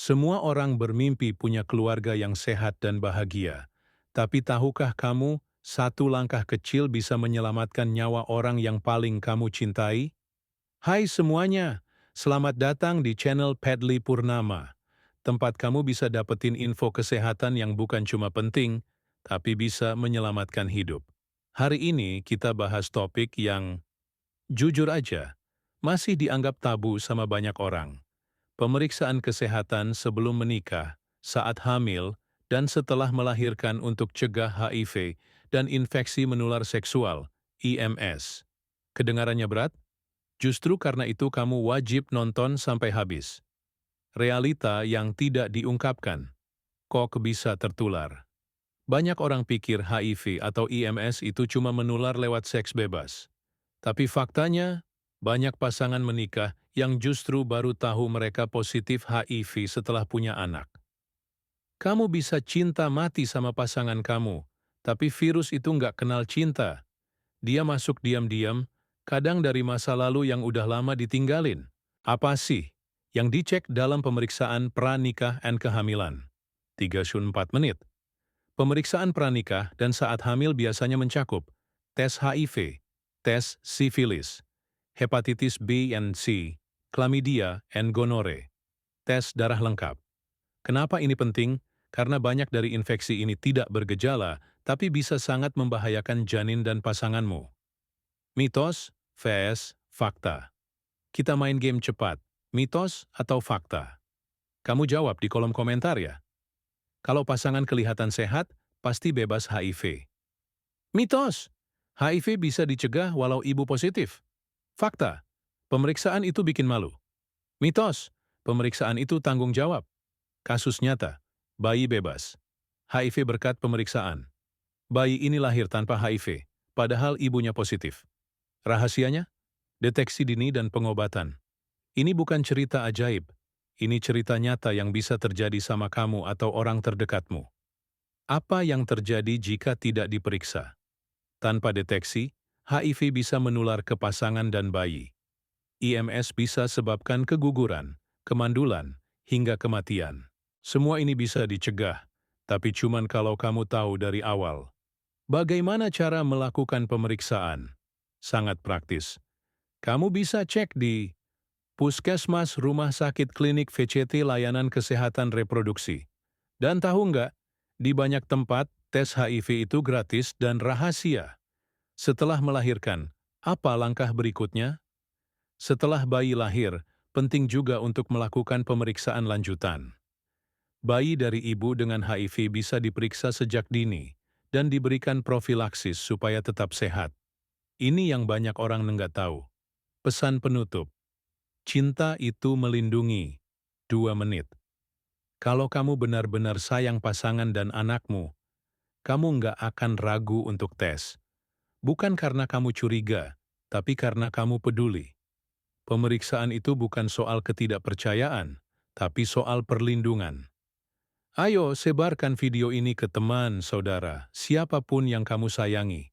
Semua orang bermimpi punya keluarga yang sehat dan bahagia. Tapi tahukah kamu, satu langkah kecil bisa menyelamatkan nyawa orang yang paling kamu cintai? Hai semuanya, selamat datang di channel Padli Purnama. Tempat kamu bisa dapetin info kesehatan yang bukan cuma penting, tapi bisa menyelamatkan hidup. Hari ini kita bahas topik yang, jujur aja, masih dianggap tabu sama banyak orang. Pemeriksaan kesehatan sebelum menikah, saat hamil, dan setelah melahirkan untuk cegah HIV dan infeksi menular seksual, IMS. Kedengarannya berat? Justru karena itu kamu wajib nonton sampai habis. Realita yang tidak diungkapkan. Kok bisa tertular? Banyak orang pikir HIV atau IMS itu cuma menular lewat seks bebas. Tapi faktanya, banyak pasangan menikah yang justru baru tahu mereka positif HIV setelah punya anak. Kamu bisa cinta mati sama pasangan kamu, tapi virus itu nggak kenal cinta. Dia masuk diam-diam, kadang dari masa lalu yang udah lama ditinggalin. Apa sih yang dicek dalam pemeriksaan pranikah dan kehamilan? 34 menit. Pemeriksaan pranikah dan saat hamil biasanya mencakup tes HIV, tes sifilis, hepatitis B dan C, chlamydia, dan gonore, tes darah lengkap. Kenapa ini penting? Karena banyak dari infeksi ini tidak bergejala, tapi bisa sangat membahayakan janin dan pasanganmu. Mitos vs fakta. Kita main game cepat, mitos atau fakta? Kamu jawab di kolom komentar ya. Kalau pasangan kelihatan sehat, pasti bebas HIV. Mitos, HIV bisa dicegah walau ibu positif. Fakta, pemeriksaan itu bikin malu. Mitos, pemeriksaan itu tanggung jawab. Kasus nyata, bayi bebas. HIV berkat pemeriksaan. Bayi ini lahir tanpa HIV, padahal ibunya positif. Rahasianya? Deteksi dini dan pengobatan. Ini bukan cerita ajaib. Ini cerita nyata yang bisa terjadi sama kamu atau orang terdekatmu. Apa yang terjadi jika tidak diperiksa? Tanpa deteksi, HIV bisa menular ke pasangan dan bayi. IMS bisa sebabkan keguguran, kemandulan, hingga kematian. Semua ini bisa dicegah, tapi cuman kalau kamu tahu dari awal. Bagaimana cara melakukan pemeriksaan? Sangat praktis. Kamu bisa cek di Puskesmas, Rumah Sakit, Klinik, VCT, Layanan Kesehatan Reproduksi. Dan tahu nggak, di banyak tempat, tes HIV itu gratis dan rahasia. Setelah melahirkan, apa langkah berikutnya? Setelah bayi lahir, penting juga untuk melakukan pemeriksaan lanjutan. Bayi dari ibu dengan HIV bisa diperiksa sejak dini dan diberikan profilaksis supaya tetap sehat. Ini yang banyak orang nggak tahu. Pesan penutup. Cinta itu melindungi. 2 menit. Kalau kamu benar-benar sayang pasangan dan anakmu, kamu nggak akan ragu untuk tes. Bukan karena kamu curiga, tapi karena kamu peduli. Pemeriksaan itu bukan soal ketidakpercayaan, tapi soal perlindungan. Ayo sebarkan video ini ke teman, saudara, siapapun yang kamu sayangi.